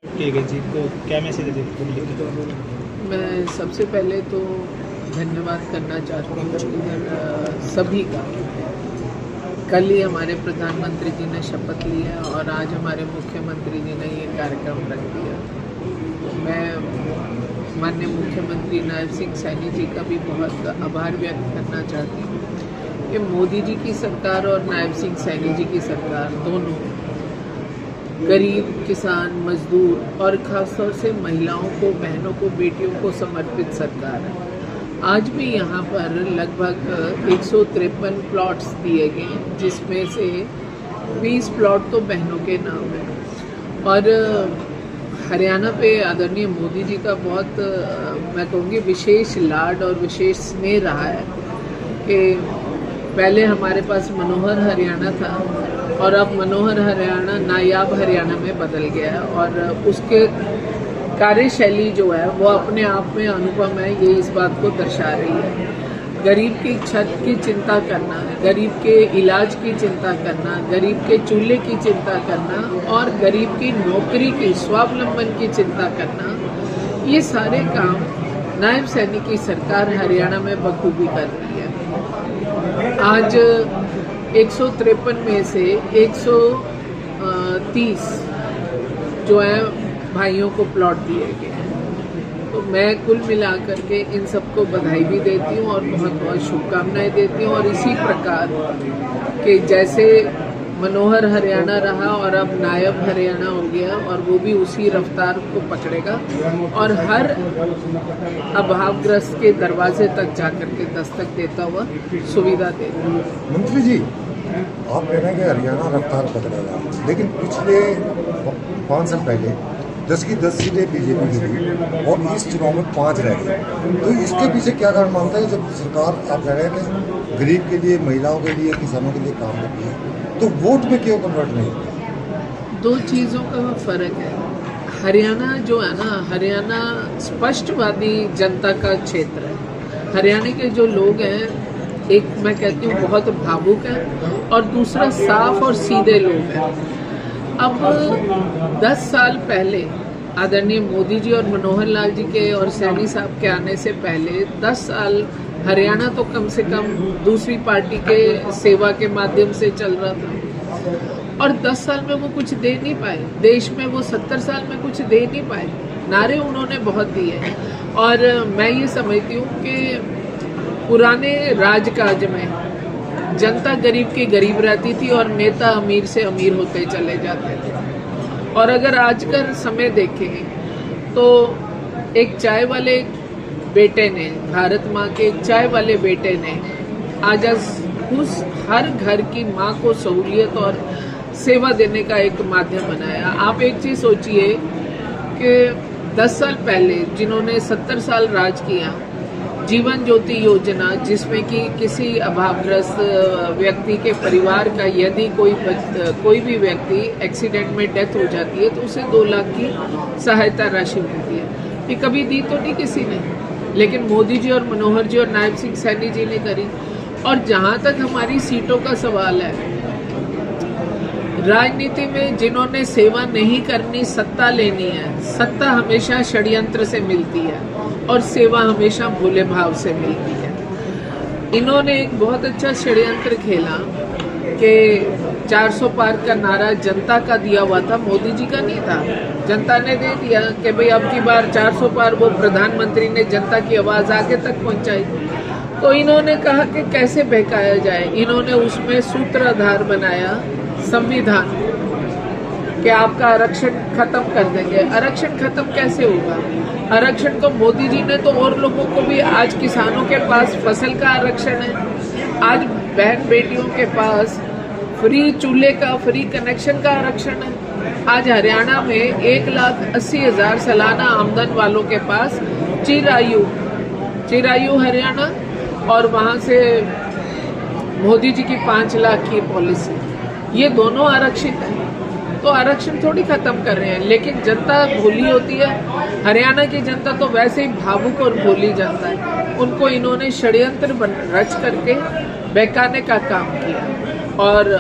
की गई थी, तो क्या मैसेज है पब्लिक को? मैं सबसे पहले तो धन्यवाद करना चाहती हूँ इधर सभी का। कल ही हमारे प्रधानमंत्री जी ने शपथ ली है और आज हमारे मुख्यमंत्री जी ने ये कार्यक्रम रख दिया। तो मैं माननीय मुख्यमंत्री नायब सिंह सैनी जी का भी बहुत आभार व्यक्त करना चाहती हूँ कि मोदी जी की सरकार और नायब सिंह सैनी जी की सरकार दोनों गरीब, किसान, मजदूर और ख़ासतौर से महिलाओं को, बहनों को, बेटियों को समर्पित सरकार है। आज भी यहाँ पर लगभग 153 प्लॉट्स दिए गए, जिसमें से 20 प्लॉट तो बहनों के नाम है। और हरियाणा पे आदरणीय मोदी जी का बहुत मैं कहूँगी विशेष लाड और विशेष स्नेह रहा है कि पहले हमारे पास मनोहर हरियाणा था और अब मनोहर हरियाणा नायाब हरियाणा में बदल गया है। और उसके कार्यशैली जो है वो अपने आप में अनुपम है, ये इस बात को दर्शा रही है। गरीब की छत की चिंता करना, गरीब के इलाज की चिंता करना, गरीब के चूल्हे की चिंता करना और गरीब की नौकरी की, स्वावलंबन की चिंता करना, ये सारे काम नायब सैनी की सरकार हरियाणा में बखूबी कर रही है। आज 153 में से 130 जो है भाइयों को प्लॉट दिए गए हैं। तो मैं कुल मिलाकर के इन सबको बधाई भी देती हूँ और बहुत बहुत शुभकामनाएं देती हूँ। और इसी प्रकार के जैसे मनोहर हरियाणा रहा और अब नायब हरियाणा हो गया, और वो भी उसी रफ्तार को पकड़ेगा और हर अभावग्रस्त के दरवाजे तक जाकर के दस्तक देता हुआ सुविधा देगा। मंत्री जी, आप कह रहे हैं कि हरियाणा रफ्तार पकड़ेगा, लेकिन पिछले 5 साल पहले 10 की 10 सीटें बीजेपी की थी और इस चुनाव में 5 रह गई। तो इसके पीछे क्या कारण मानता है? जब सरकार आप कह रहे हैं कि गरीब के लिए, महिलाओं के लिए, किसानों के लिए काम कर रही है, तो वोट में क्यों कन्वर्ट नहीं होता? दो चीज़ों का फर्क है। हरियाणा जो है ना, हरियाणा स्पष्टवादी जनता का क्षेत्र है। हरियाणा के जो लोग हैं, एक मैं कहती हूँ बहुत भावुक है और दूसरा साफ और सीधे लोग हैं। अब 10 साल पहले आदरणीय मोदी जी और मनोहर लाल जी के और सैनी साहब के आने से पहले 10 साल हरियाणा तो कम से कम दूसरी पार्टी के सेवा के माध्यम से चल रहा था और 10 साल में वो कुछ दे नहीं पाए। देश में वो 70 साल में कुछ दे नहीं पाए। नारे उन्होंने बहुत दिए और मैं ये समझती हूँ कि पुराने राजकाज में जनता गरीब की गरीब रहती थी और नेता अमीर से अमीर होते चले जाते थे। और अगर आज का समय देखें तो एक चाय वाले बेटे ने, भारत माँ के एक चाय वाले बेटे ने आज उस हर घर की माँ को सहूलियत और सेवा देने का एक माध्यम बनाया। आप एक चीज़ सोचिए कि 10 साल पहले जिन्होंने 70 साल राज किया, जीवन ज्योति योजना, जिसमें कि किसी अभावग्रस्त व्यक्ति के परिवार का यदि कोई भी व्यक्ति एक्सीडेंट में डेथ हो जाती है तो उसे 2 लाख की सहायता राशि मिलती है। ये कभी दी तो नहीं किसी ने, लेकिन मोदी जी और मनोहर जी और नायब सिंह सैनी जी ने करी। और जहाँ तक हमारी सीटों का सवाल है, राजनीति में जिन्होंने सेवा नहीं करनी, सत्ता लेनी है, सत्ता हमेशा षड्यंत्र से मिलती है और सेवा हमेशा भोले भाव से मिलती है। इन्होंने एक बहुत अच्छा षड्यंत्र खेला कि 400 पार का नारा जनता का दिया हुआ था, मोदी जी का नहीं था। जनता ने दे दिया कि भाई अब की बार 400 पार, वो प्रधानमंत्री ने जनता की आवाज़ आगे तक पहुंचाई। तो इन्होंने कहा कि कैसे बहकाया जाए। इन्होंने उसमें सूत्राधार बनाया संविधान कि आपका आरक्षण खत्म कर देंगे। आरक्षण खत्म कैसे होगा? आरक्षण तो मोदी जी ने तो और लोगों को भी, आज किसानों के पास फसल का आरक्षण है, आज बहन बेटियों के पास फ्री चूल्हे का, फ्री कनेक्शन का आरक्षण है। आज हरियाणा में 1,80,000 सालाना आमदन वालों के पास चिरायु हरियाणा, और वहाँ से मोदी जी की 5 लाख की पॉलिसी, ये दोनों आरक्षित हैं। तो आरक्षण थोड़ी खत्म कर रहे हैं, लेकिन जनता भोली होती है। हरियाणा की जनता तो वैसे ही भावुक और भोली जनता है। उनको इन्होंने षड्यंत्र रच करके बहकाने का काम किया। और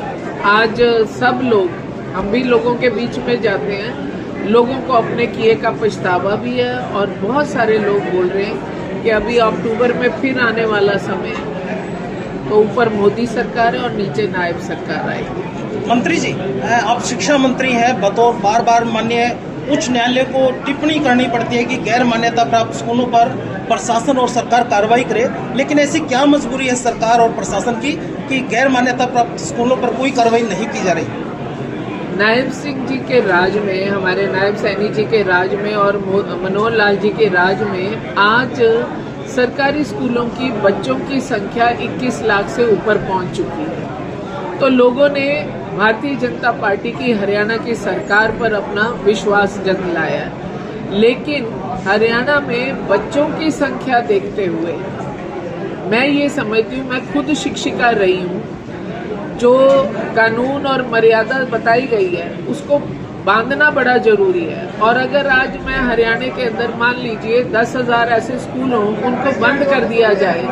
आज सब लोग, हम भी लोगों के बीच में जाते हैं लोगों को अपने किए का पछतावा भी है, और बहुत सारे लोग बोल रहे हैं कि अभी अक्टूबर में फिर आने वाला समय है, तो ऊपर मोदी सरकार है और नीचे नायब सरकार आएगी। मंत्री जी, आप शिक्षा मंत्री हैं, बतौर बार बार माननीय उच्च न्यायालय को टिप्पणी करनी पड़ती है कि गैर मान्यता प्राप्त स्कूलों पर प्रशासन और सरकार कार्रवाई करे, लेकिन ऐसी क्या मजबूरी है सरकार और प्रशासन की कि गैर मान्यता प्राप्त स्कूलों पर कोई कार्रवाई नहीं की जा रही? नायब सिंह जी के राज में, हमारे नायब सैनी जी के राज में और मनोहर लाल जी के राज में आज सरकारी स्कूलों की बच्चों की संख्या 21 लाख से ऊपर पहुंच चुकी है। तो लोगों ने भारतीय जनता पार्टी की हरियाणा की सरकार पर अपना विश्वास जताया है, लेकिन हरियाणा में बच्चों की संख्या देखते हुए मैं ये समझती हूँ, मैं खुद शिक्षिका रही हूँ, जो कानून और मर्यादा बताई गई है उसको बांधना बड़ा जरूरी है। और अगर आज मैं हरियाणा के अंदर मान लीजिए 10,000 ऐसे स्कूल हों, उनको बंद कर दिया जाए,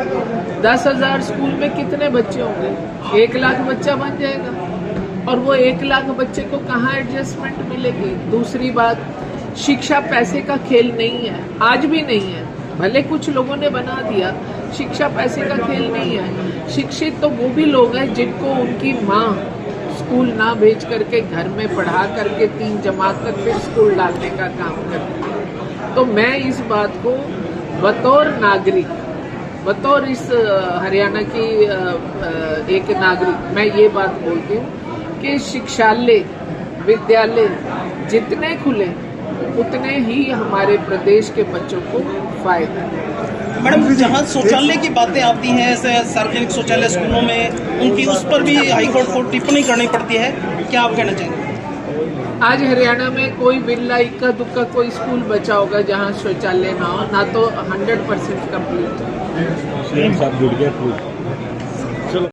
10,000 स्कूल में कितने बच्चे होंगे? 1 लाख बच्चा बन जाएगा, और वो 1 लाख बच्चे को कहाँ एडजस्टमेंट मिलेगी? दूसरी बात, शिक्षा पैसे का खेल नहीं है, आज भी नहीं है, भले कुछ लोगों ने बना दिया, शिक्षा पैसे का खेल नहीं है। शिक्षित तो वो भी लोग हैं जिनको उनकी माँ स्कूल ना भेज करके घर में पढ़ा करके 3 जमात तक फिर स्कूल डालने का काम करती है। तो मैं इस बात को बतौर नागरिक, बतौर इस हरियाणा की एक नागरिक, मैं ये बात बोलती हूँ कि शिक्षालय, विद्यालय जितने खुले उतने ही हमारे प्रदेश के बच्चों को फायदा है। मैडम, जहाँ शौचालय की बातें आती हैं, ऐसे सार्वजनिक शौचालय स्कूलों में, उनकी उस पर भी हाईकोर्ट को टिप्पणी करनी पड़ती है, क्या आप कहना चाहेंगे? आज हरियाणा में कोई बिल्ला इक्का दुक्का कोई स्कूल बचा होगा जहाँ शौचालय ना हो, ना तो 100% कंप्लीट है।